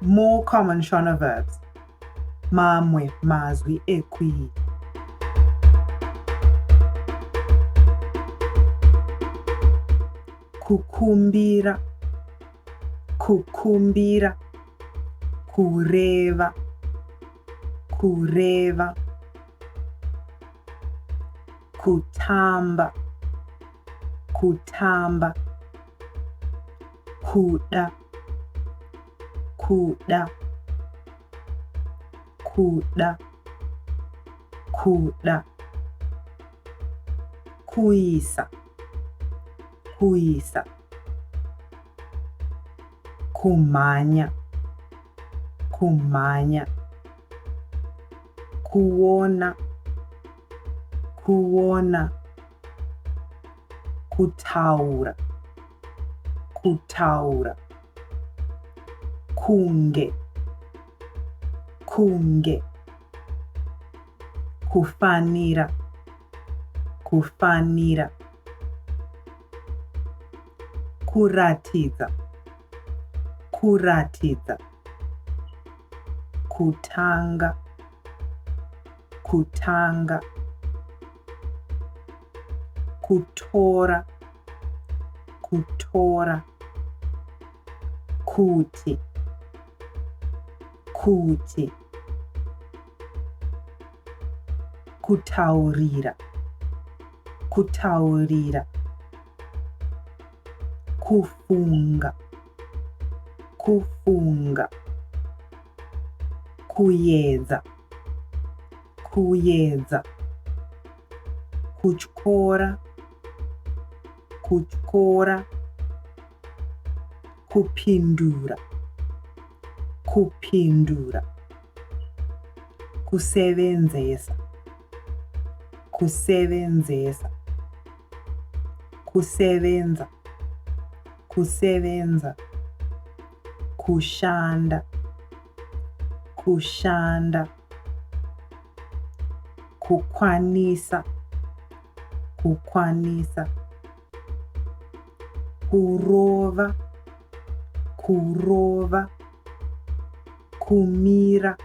More common Shona verbs. Mamwe mazwi ekwili. Kukumbira, kukumbira. Kureva, kureva. Kutamba, kutamba. Kuda, kuda. Kuda, kuda. Kuisa, kuisa. Kumanya, kumanya. Kuona, kuona. Kutaura, kutaura. Kunge, kunge. Kufanira, kufanira. Kuratidza, kuratidza. Kutanga, kutanga. Kutora, kutora. Kuti, kuti. Kutaurira, kutaurira. Kufunga, kufunga. Kuyedza, kuyedza. Kutyora, kutyora. Kupindura, kupindura. Kusevenzesa, kusevenzesa. Kusevenza, kusevenza. Kushanda, kushanda. Kukwanisa, kukwanisa. Kurova, kurova. Kumira,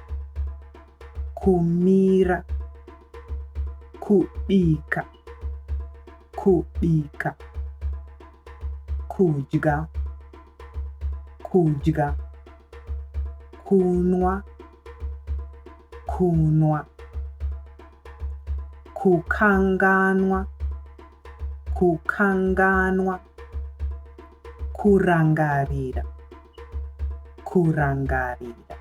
kumira. Kubika, kubika. Kudya, kudya. Kunwa, kunwa. Kukanganwa, kukanganwa. Kurangarira, kurangarira.